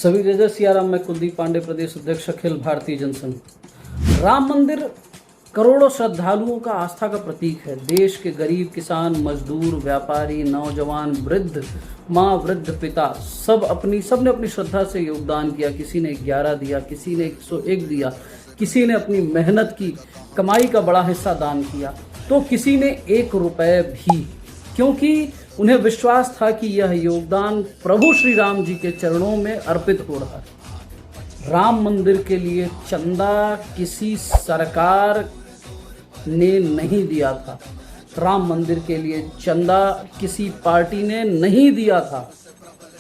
सभी जय सियाराम। मैं कुलदीप पांडे, प्रदेश अध्यक्ष अखिल भारतीय जनसंघ। राम मंदिर करोड़ों श्रद्धालुओं का आस्था का प्रतीक है। देश के गरीब, किसान, मजदूर, व्यापारी, नौजवान, वृद्ध माँ, वृद्ध पिता सबने अपनी श्रद्धा से योगदान किया। किसी ने 11 दिया, किसी ने 101 दिया, किसी ने अपनी मेहनत की कमाई का बड़ा हिस्सा दान किया, तो किसी ने 1 रुपए भी, क्योंकि उन्हें विश्वास था कि यह योगदान प्रभु श्री राम जी के चरणों में अर्पित हो रहा है। राम मंदिर के लिए चंदा किसी सरकार ने नहीं दिया था। राम मंदिर के लिए चंदा किसी पार्टी ने नहीं दिया था।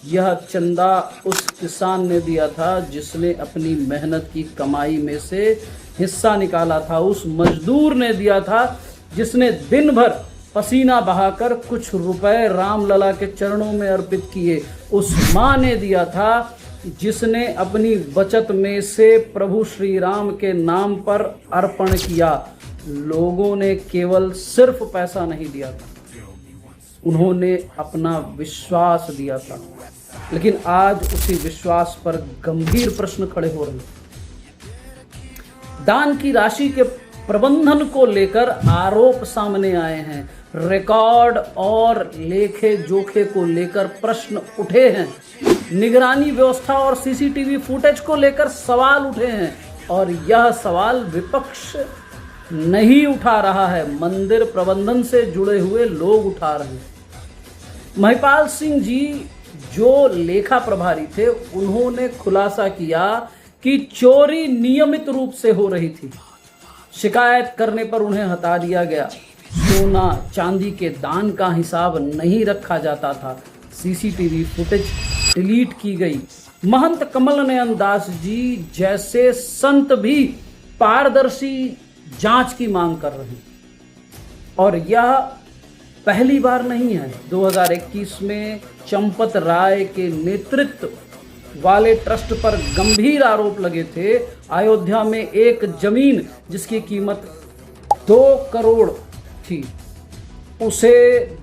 यह चंदा उस किसान ने दिया था जिसने अपनी मेहनत की कमाई में से हिस्सा निकाला था। उस मजदूर ने दिया था जिसने दिन भर पसीना बहाकर कुछ रुपए रामलला के चरणों में अर्पित किए। उस माँ ने दिया था जिसने अपनी बचत में से प्रभु श्री राम के नाम पर अर्पण किया। लोगों ने केवल सिर्फ पैसा नहीं दिया था, उन्होंने अपना विश्वास दिया था। लेकिन आज उसी विश्वास पर गंभीर प्रश्न खड़े हो रहे हैं। दान की राशि के प्रबंधन को लेकर आरोप सामने आए हैं। रिकॉर्ड और लेखे जोखे को लेकर प्रश्न उठे हैं। निगरानी व्यवस्था और सीसीटीवी फुटेज को लेकर सवाल उठे हैं, और यह सवाल विपक्ष नहीं उठा रहा है, मंदिर प्रबंधन से जुड़े हुए लोग उठा रहे हैं। महिपाल सिंह जी जो लेखा प्रभारी थे, उन्होंने खुलासा किया कि चोरी नियमित रूप से हो रही थी। शिकायत करने पर उन्हें हटा दिया गया। सोना चांदी के दान का हिसाब नहीं रखा जाता था। सीसीटीवी फुटेज डिलीट की गई। महंत कमल नयन दास जी जैसे संत भी पारदर्शी जांच की मांग कर रहे हैं, और यह पहली बार नहीं है। 2021 में चंपत राय के नेतृत्व वाले ट्रस्ट पर गंभीर आरोप लगे थे। अयोध्या में एक जमीन जिसकी कीमत 2 करोड़ थी, उसे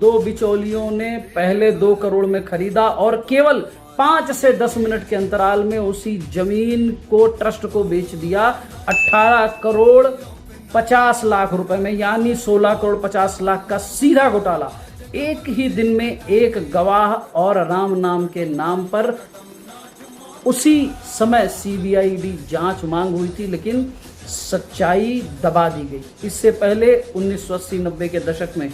2 बिचौलियों ने पहले 2 करोड़ में खरीदा, और केवल 5 से 10 मिनट के अंतराल में उसी जमीन को ट्रस्ट को बेच दिया 18 करोड़ 50 लाख रुपए में, यानी 16 करोड़ 50 लाख का सीधा घोटाला। एक ही दिन में एक गवाह और राम नाम के नाम पर उसी समय सीबीआईडी जांच मांग हुई थी, लेकिन सच्चाई दबा दी गई। इससे पहले 1980-90 के दशक में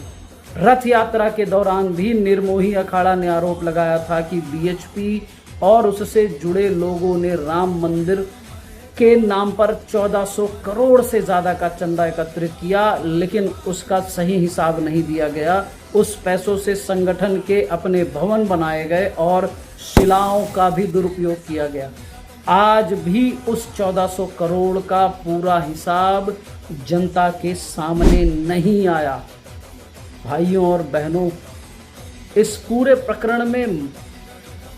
रथ यात्रा के दौरान भी निर्मोही अखाड़ा ने आरोप लगाया था कि बीएचपी और उससे जुड़े लोगों ने राम मंदिर के नाम पर 1400 करोड़ से ज़्यादा का चंदा एकत्रित किया, लेकिन उसका सही हिसाब नहीं दिया गया। उस पैसों से संगठन के अपने भवन बनाए गए और शिलाओं का भी दुरुपयोग किया गया। आज भी उस 1400 करोड़ का पूरा हिसाब जनता के सामने नहीं आया। भाइयों और बहनों, इस पूरे प्रकरण में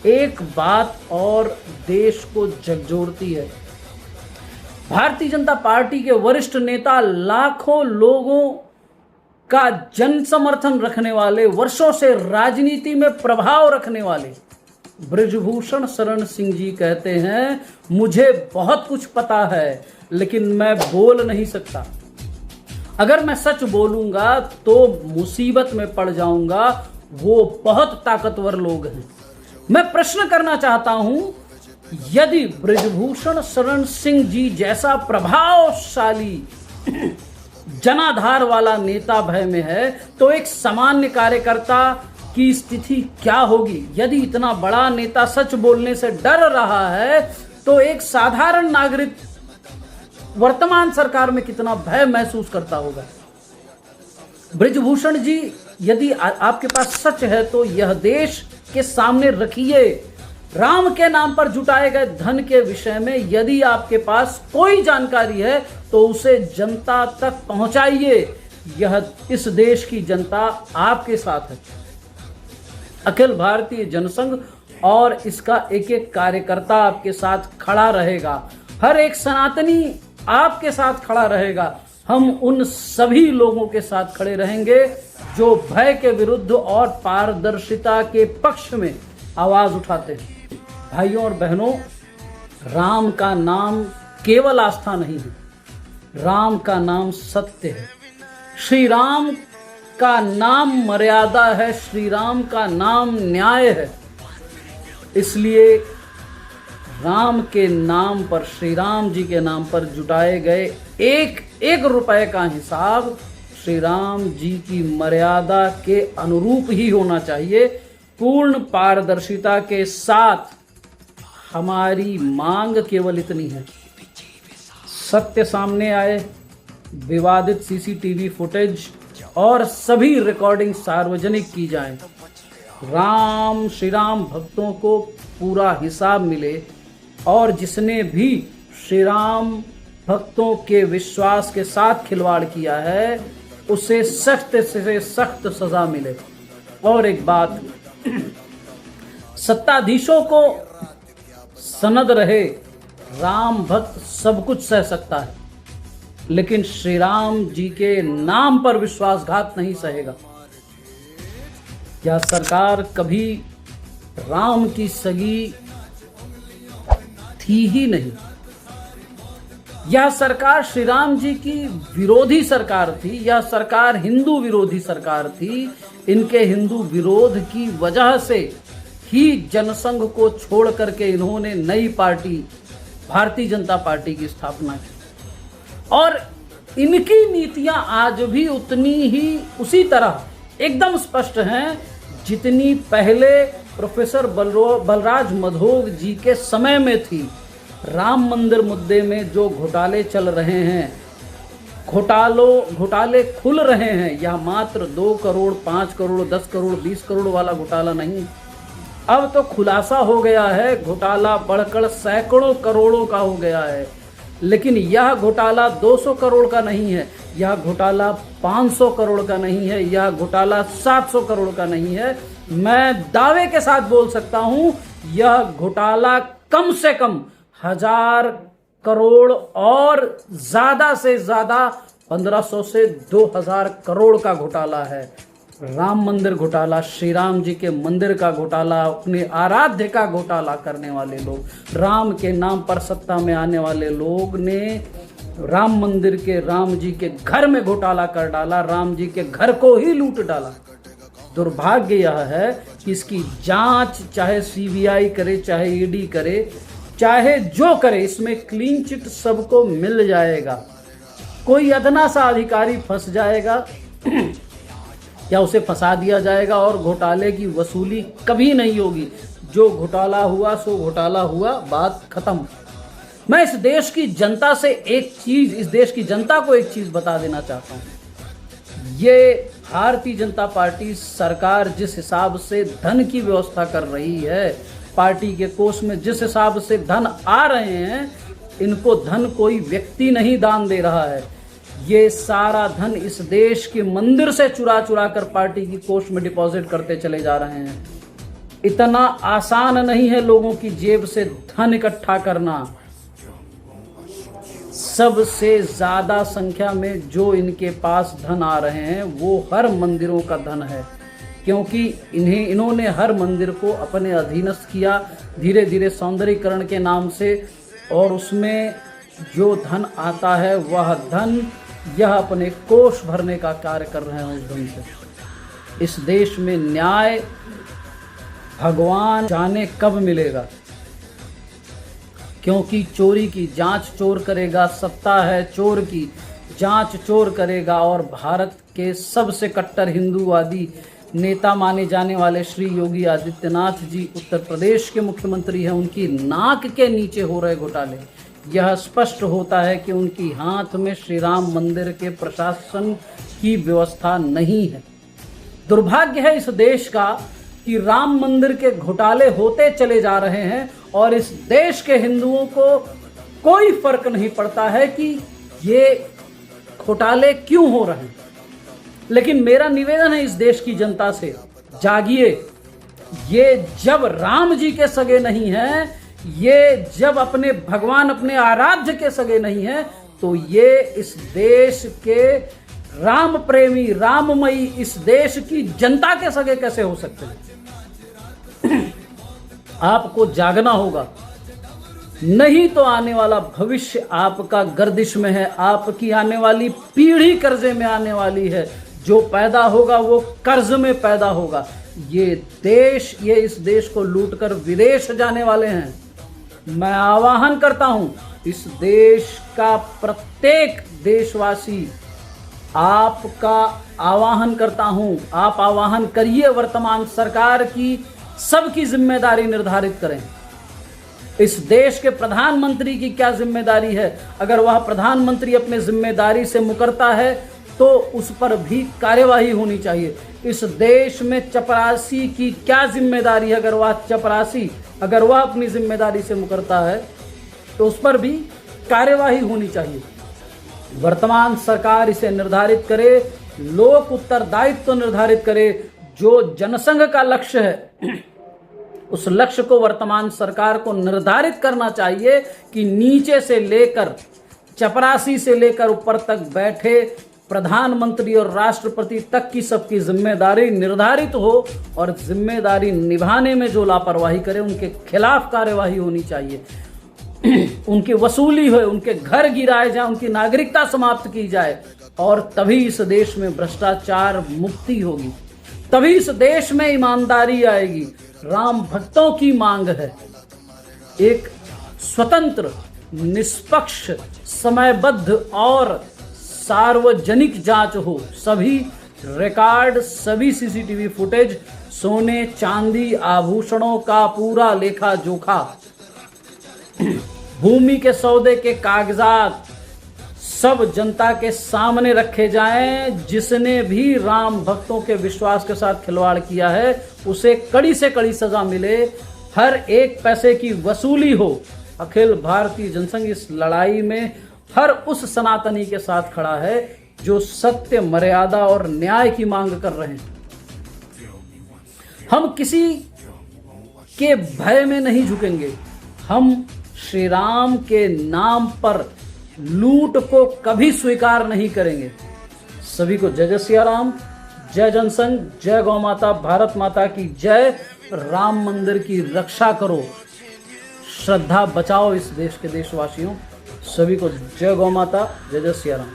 एक बात और देश को झकझोरती है। भारतीय जनता पार्टी के वरिष्ठ नेता, लाखों लोगों का जन समर्थन रखने वाले, वर्षों से राजनीति में प्रभाव रखने वाले बृजभूषण शरण सिंह जी कहते हैं, मुझे बहुत कुछ पता है लेकिन मैं बोल नहीं सकता। अगर मैं सच बोलूंगा तो मुसीबत में पड़ जाऊंगा। वो बहुत ताकतवर लोग हैं। मैं प्रश्न करना चाहता हूं, यदि बृजभूषण शरण सिंह जी जैसा प्रभावशाली जनाधार वाला नेता भय में है, तो एक सामान्य कार्यकर्ता की स्थिति क्या होगी? यदि इतना बड़ा नेता सच बोलने से डर रहा है, तो एक साधारण नागरिक वर्तमान सरकार में कितना भय महसूस करता होगा। बृजभूषण जी, यदि आपके पास सच है तो यह देश के सामने रखिए। राम के नाम पर जुटाए गए धन के विषय में यदि आपके पास कोई जानकारी है तो उसे जनता तक पहुंचाइए। यह इस देश की जनता आपके साथ है। अखिल भारतीय जनसंघ और इसका एक एक कार्यकर्ता आपके साथ खड़ा रहेगा। हर एक सनातनी आपके साथ खड़ा रहेगा। हम उन सभी लोगों के साथ खड़े रहेंगे जो भय के विरुद्ध और पारदर्शिता के पक्ष में आवाज उठाते हैं। भाइयों और बहनों, राम का नाम केवल आस्था नहीं है, राम का नाम सत्य है, श्री राम का नाम मर्यादा है, श्री राम का नाम न्याय है। इसलिए राम के नाम पर, श्री राम जी के नाम पर जुटाए गए एक एक रुपए का हिसाब श्री राम जी की मर्यादा के अनुरूप ही होना चाहिए। पूर्ण पारदर्शिता के साथ हमारी मांग केवल इतनी है, सत्य सामने आए, विवादित सीसीटीवी फुटेज और सभी रिकॉर्डिंग सार्वजनिक की जाए, श्री राम भक्तों को पूरा हिसाब मिले और जिसने भी श्री राम भक्तों के विश्वास के साथ खिलवाड़ किया है उसे सख्त से सख्त सजा मिले। और एक बात, सत्ताधीशों को सनद रहे, राम भक्त सब कुछ सह सकता है, लेकिन श्री राम जी के नाम पर विश्वासघात नहीं सहेगा। यह सरकार कभी राम की सगी थी ही नहीं। यह सरकार श्री राम जी की विरोधी सरकार थी, यह सरकार हिंदू विरोधी सरकार थी। इनके हिंदू विरोध की वजह से ही जनसंघ को छोड़ करके इन्होंने नई पार्टी भारतीय जनता पार्टी की स्थापना की और इनकी नीतियां आज भी उतनी ही उसी तरह एकदम स्पष्ट हैं जितनी पहले प्रोफेसर बलराज मधोग जी के समय में थी। राम मंदिर मुद्दे में जो घोटाले चल रहे हैं, घोटाले खुल रहे हैं, यह मात्र 2 करोड़ 5 करोड़ 10 करोड़ 20 करोड़ वाला घोटाला नहीं, अब तो खुलासा हो गया है, घोटाला बढ़कर सैकड़ों करोड़ों का हो गया है। लेकिन यह घोटाला 200 करोड़ का नहीं है, यह घोटाला 500 करोड़ का नहीं है, यह घोटाला 700 करोड़ का नहीं है। मैं दावे के साथ बोल सकता हूं यह घोटाला कम से कम 1000 करोड़ और ज्यादा से ज्यादा 1500 से 2000 करोड़ का घोटाला है। राम मंदिर घोटाला, श्री राम जी के मंदिर का घोटाला, अपने आराध्य का घोटाला करने वाले लोग, राम के नाम पर सत्ता में आने वाले लोग ने राम मंदिर के, राम जी के घर में घोटाला कर डाला, राम जी के घर को ही लूट डाला। दुर्भाग्य यह है कि इसकी जांच चाहे सीबीआई करे, चाहे ईडी करे, चाहे जो करे, इसमें क्लीन चिट सबको मिल जाएगा। कोई अदना सा अधिकारी फंस जाएगा या उसे फंसा दिया जाएगा और घोटाले की वसूली कभी नहीं होगी। जो घोटाला हुआ सो घोटाला हुआ, बात खत्म। मैं इस देश की जनता से एक चीज, इस देश की जनता को एक चीज बता देना चाहता हूं। ये भारतीय जनता पार्टी सरकार जिस हिसाब से धन की व्यवस्था कर रही है, पार्टी के कोष में जिस हिसाब से धन आ रहे हैं, इनको धन कोई व्यक्ति नहीं दान दे रहा है। ये सारा धन इस देश के मंदिर से चुरा चुरा कर पार्टी की कोष में डिपॉजिट करते चले जा रहे हैं। इतना आसान नहीं है लोगों की जेब से धन इकट्ठा करना। सबसे ज्यादा संख्या में जो इनके पास धन आ रहे हैं वो हर मंदिरों का धन है, क्योंकि इन्होंने हर मंदिर को अपने अधीनस्थ किया धीरे धीरे सौंदर्यीकरण के नाम से, और उसमें जो धन आता है वह धन यह अपने कोष भरने का कार्य कर रहे हैं उस धन से। इस देश में न्याय भगवान जाने कब मिलेगा, क्योंकि चोरी की जांच चोर करेगा, सत्ता है चोर की जांच चोर करेगा। और भारत के सबसे कट्टर हिंदूवादी नेता माने जाने वाले श्री योगी आदित्यनाथ जी उत्तर प्रदेश के मुख्यमंत्री हैं, उनकी नाक के नीचे हो रहे घोटाले, यह स्पष्ट होता है कि उनकी हाथ में श्री राम मंदिर के प्रशासन की व्यवस्था नहीं है। दुर्भाग्य है इस देश का कि राम मंदिर के घोटाले होते चले जा रहे हैं और इस देश के हिंदुओं को कोई फर्क नहीं पड़ता है कि ये घोटाले क्यों हो रहे हैं। लेकिन मेरा निवेदन है इस देश की जनता से, जागिए। ये जब राम जी के सगे नहीं हैं, ये जब अपने भगवान, अपने आराध्य के सगे नहीं हैं, तो ये इस देश के राम प्रेमी, राममयी इस देश की जनता के सगे कैसे हो सकते हैं। आपको जागना होगा, नहीं तो आने वाला भविष्य आपका गर्दिश में है, आपकी आने वाली पीढ़ी कर्जे में आने वाली है, जो पैदा होगा वो कर्ज में पैदा होगा। ये इस देश को लूटकर विदेश जाने वाले हैं। मैं आह्वान करता हूं इस देश का प्रत्येक देशवासी, आपका आह्वान करता हूं, आप आह्वान करिए वर्तमान सरकार की, सबकी जिम्मेदारी निर्धारित करें। इस देश के प्रधानमंत्री की क्या जिम्मेदारी है? अगर वह प्रधानमंत्री अपने जिम्मेदारी से मुकरता है तो उस पर भी कार्यवाही होनी चाहिए। इस देश में चपरासी की क्या जिम्मेदारी है? अगर वह अपनी जिम्मेदारी से मुकरता है तो उस पर भी कार्यवाही होनी चाहिए। वर्तमान सरकार इसे निर्धारित करे, लोक उत्तरदायित्व निर्धारित करे। जो जनसंघ का लक्ष्य है उस लक्ष्य को वर्तमान सरकार को निर्धारित करना चाहिए कि नीचे से लेकर, चपरासी से लेकर ऊपर तक बैठे प्रधानमंत्री और राष्ट्रपति तक की सबकी जिम्मेदारी निर्धारित हो, और जिम्मेदारी निभाने में जो लापरवाही करे उनके खिलाफ कार्यवाही होनी चाहिए। उनकी वसूली हो, उनके घर गिराए जाए, उनकी नागरिकता समाप्त की जाए, और तभी इस देश में भ्रष्टाचार मुक्ति होगी, तभी इस देश में ईमानदारी आएगी। राम भक्तों की मांग है एक स्वतंत्र, निष्पक्ष, समयबद्ध और सार्वजनिक जांच हो। सभी रिकॉर्ड, सभी सीसीटीवी फुटेज, सोने चांदी आभूषणों का पूरा लेखा जोखा, भूमि के सौदे के कागजात सब जनता के सामने रखे जाएं। जिसने भी राम भक्तों के विश्वास के साथ खिलवाड़ किया है उसे कड़ी से कड़ी सजा मिले, हर एक पैसे की वसूली हो। अखिल भारतीय जनसंघ इस लड़ाई में हर उस सनातनी के साथ खड़ा है जो सत्य, मर्यादा और न्याय की मांग कर रहे हैं। हम किसी के भय में नहीं झुकेंगे। हम श्री राम के नाम पर लूट को कभी स्वीकार नहीं करेंगे। सभी को जय जय सिया राम, जय जनसंघ, जय गौ माता, भारत माता की जय। राम मंदिर की रक्षा करो, श्रद्धा बचाओ इस देश के देशवासियों। सभी को जय गौ माता, जय जय सिया राम।